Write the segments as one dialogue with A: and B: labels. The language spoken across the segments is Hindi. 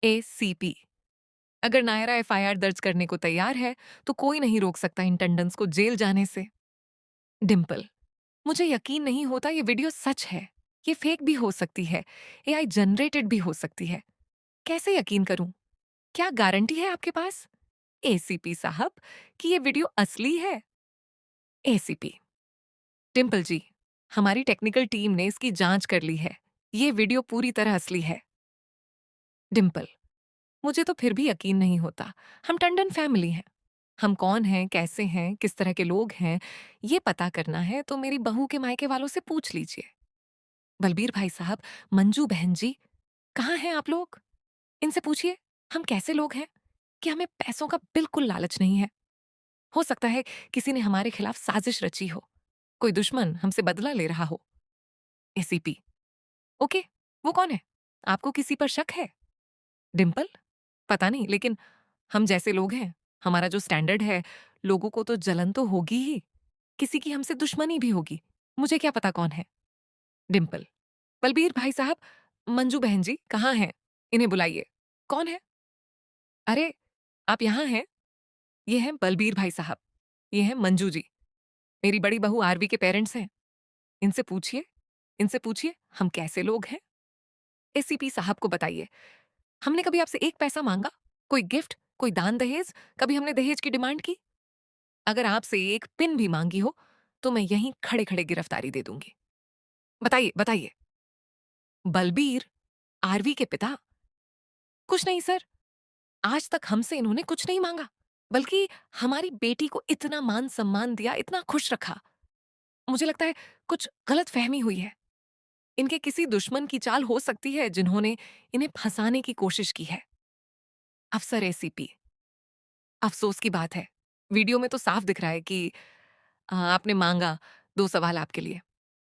A: एसीपी। अगर नायरा एफआईआर दर्ज करने को तैयार है तो कोई नहीं रोक सकता इन टंडन्स को जेल जाने से। डिम्पल, मुझे यकीन नहीं होता ये वीडियो सच है। ये फेक भी हो सकती है, एआई जनरेटेड भी हो सकती है। कैसे यकीन करूं? क्या गारंटी है आपके पास एसीपी साहब कि ये वीडियो असली है? एसीपी: डिम्पल जी, हमारी टेक्निकल टीम ने इसकी जांच कर ली है। ये वीडियो पूरी तरह असली है। डिम्पल: मुझे तो फिर भी यकीन नहीं होता। हम टंडन फैमिली हैं। हम कौन हैं, कैसे हैं, किस तरह के लोग हैं, ये पता करना है तो मेरी बहू के मायके वालों से पूछ लीजिए। बलबीर भाई साहब, मंजू बहन जी, कहाँ हैं आप लोग? इनसे पूछिए हम कैसे लोग हैं कि हमें पैसों का बिल्कुल लालच नहीं है। हो सकता है किसी ने हमारे खिलाफ साजिश रची हो, कोई दुश्मन हमसे बदला ले रहा हो। एसीपी: ओके, वो कौन है? आपको किसी पर शक है? डिम्पल: पता नहीं, लेकिन हम जैसे लोग हैं, हमारा जो स्टैंडर्ड है, लोगों को तो जलन तो होगी ही, किसी की हमसे दुश्मनी भी होगी। मुझे क्या पता कौन है? डिम्पल: बलबीर भाई साहब, मंजू बहन जी कहाँ हैं? इन्हें बुलाइए। कौन है? अरे, आप यहाँ हैं? ये हैं बलबीर भाई साहब, ये हैं मंजू जी, मेरी बड़ी बहू आरवी के पेरेंट्स हैं। इनसे पूछिए, इनसे पूछिए हम कैसे लोग हैं। एसीपी साहब को बताइए, हमने कभी आपसे एक पैसा मांगा? कोई गिफ्ट, कोई दान दहेज? कभी हमने दहेज की डिमांड की? अगर आपसे एक पिन भी मांगी हो तो मैं यहीं खड़े खड़े गिरफ्तारी दे दूंगी। बताइए बताइए। बलबीर, आरवी के पिता: कुछ नहीं सर, आज तक हमसे इन्होंने कुछ नहीं मांगा, बल्कि हमारी बेटी को इतना मान सम्मान दिया, इतना खुश रखा। मुझे लगता है कुछ गलत फहमी हुई है। इनके किसी दुश्मन की चाल हो सकती है जिन्होंने इन्हें फंसाने की कोशिश की है। अफसर एसीपी: अफसोस की बात है, वीडियो में तो साफ दिख रहा है कि आपने मांगा। दो सवाल आपके लिए।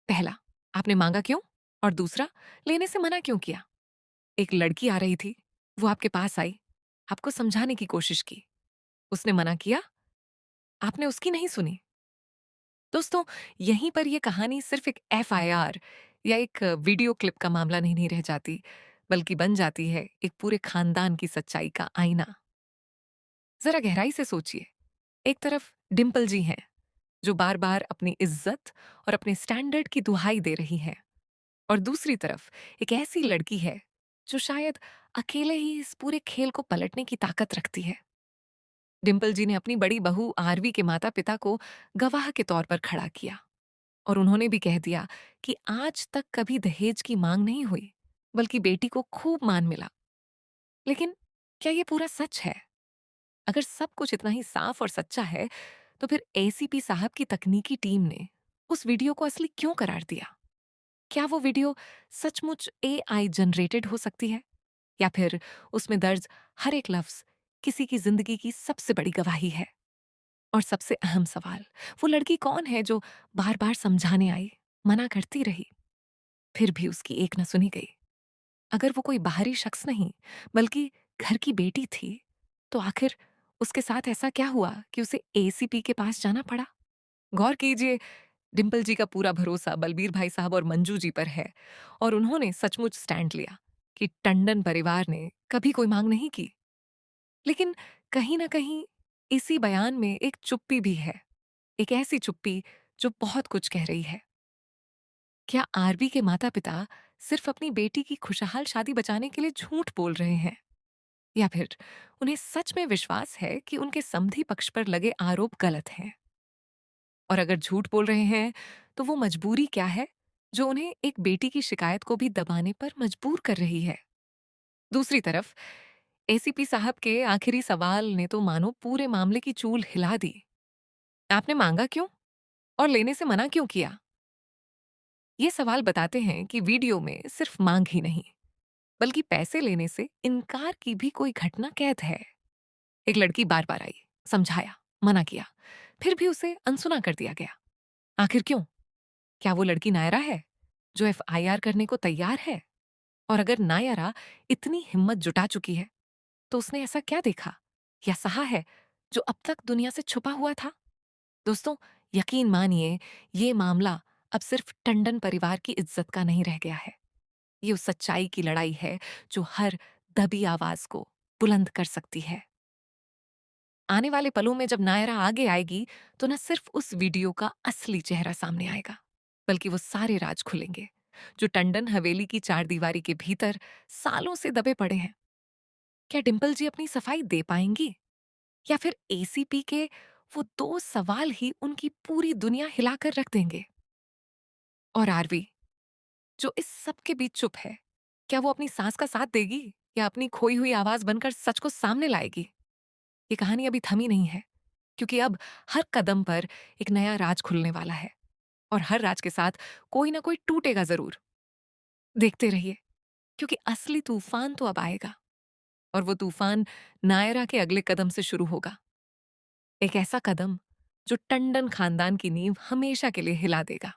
A: पहला, आपने मांगा क्यों? और दूसरा, लेने से मना क्यों किया? एक लड़की आ रही थी, वो आपके पास आई, आपको समझाने की कोशिश की, उसने मना किया, आपने उसकी नहीं सुनी। दोस्तों, यहीं पर यह कहानी सिर्फ एक एफआईआर या एक वीडियो क्लिप का मामला नहीं रह जाती, बल्कि बन जाती है एक पूरे खानदान की सच्चाई का आईना। जरा गहराई से सोचिए, एक तरफ डिम्पल जी हैं जो बार बार अपनी इज्जत और अपने स्टैंडर्ड की दुहाई दे रही हैं, और दूसरी तरफ एक ऐसी लड़की है जो शायद अकेले ही इस पूरे खेल को पलटने की ताकत रखती है। डिम्पल जी ने अपनी बड़ी बहू आरवी के माता पिता को गवाह के तौर पर खड़ा किया, और उन्होंने भी कह दिया कि आज तक कभी दहेज की मांग नहीं हुई, बल्कि बेटी को खूब मान मिला। लेकिन क्या ये पूरा सच है? अगर सब कुछ इतना ही साफ और सच्चा है, तो फिर एसीपी साहब की तकनीकी टीम ने उस वीडियो को असली क्यों करार दिया? क्या वो वीडियो सचमुच एआई जनरेटेड हो सकती है, या फिर उसमें दर्ज हर एक लफ्ज किसी की जिंदगी की सबसे बड़ी गवाही है? और सबसे अहम सवाल, वो लड़की कौन है जो बार बार समझाने आई, मना करती रही, फिर भी उसकी एक न सुनी गई? अगर वो कोई बाहरी शख्स नहीं, बल्कि घर की बेटी थी, तो आखिर उसके साथ ऐसा क्या हुआ कि उसे एसीपी के पास जाना पड़ा? गौर कीजिए, डिम्पल जी का पूरा भरोसा बलबीर भाई साहब और मंजू जी पर है, और उन्होंने सचमुच स्टैंड लिया कि टंडन परिवार ने कभी कोई मांग नहीं की। लेकिन कहीं ना कहीं इसी बयान में एक चुप्पी भी है, एक ऐसी चुप्पी जो बहुत कुछ कह रही है। क्या आरवी के माता पिता सिर्फ अपनी बेटी की खुशहाल शादी बचाने के लिए झूठ बोल रहे हैं, या फिर उन्हें सच में विश्वास है कि उनके समधी पक्ष पर लगे आरोप गलत हैं? और अगर झूठ बोल रहे हैं, तो वो मजबूरी क्या है जो उन्हें एक बेटी की शिकायत को भी दबाने पर मजबूर कर रही है? दूसरी तरफ एसीपी साहब के आखिरी सवाल ने तो मानो पूरे मामले की चूल हिला दी। आपने मांगा क्यों और लेने से मना क्यों किया? ये सवाल बताते हैं कि वीडियो में सिर्फ मांग ही नहीं, बल्कि पैसे लेने से इनकार की भी कोई घटना कैद है। एक लड़की बार बार आई, समझाया, मना किया, फिर भी उसे अनसुना कर दिया गया। आखिर क्यों? क्या वो लड़की नायरा है जो एफआईआर करने को तैयार है? और अगर नायरा इतनी हिम्मत जुटा चुकी है, तो उसने ऐसा क्या देखा या सहा है जो अब तक दुनिया से छुपा हुआ था? दोस्तों, यकीन मानिए, ये मामला अब सिर्फ टंडन परिवार की इज्जत का नहीं रह गया है। ये उस सच्चाई की लड़ाई है जो हर दबी आवाज को बुलंद कर सकती है। आने वाले पलों में जब नायरा आगे आएगी तो न सिर्फ उस वीडियो का असली चेहरा सामने आएगा, बल्कि वो सारे राज खुलेंगे जो टंडन हवेली की चारदीवारी के भीतर सालों से दबे पड़े हैं। क्या डिंपल जी अपनी सफाई दे पाएंगी, या फिर एसीपी के वो दो सवाल ही उनकी पूरी दुनिया हिलाकर रख देंगे? और आरवी, जो इस सब के बीच चुप है, क्या वो अपनी सास का साथ देगी या अपनी खोई हुई आवाज बनकर सच को सामने लाएगी? ये कहानी अभी थमी नहीं है, क्योंकि अब हर कदम पर एक नया राज खुलने वाला है, और हर राज के साथ कोई ना कोई टूटेगा जरूर। देखते रहिए, क्योंकि असली तूफान तो अब आएगा, और वो तूफान नायरा के अगले कदम से शुरू होगा। एक ऐसा कदम जो टंडन खानदान की नींव हमेशा के लिए हिला देगा।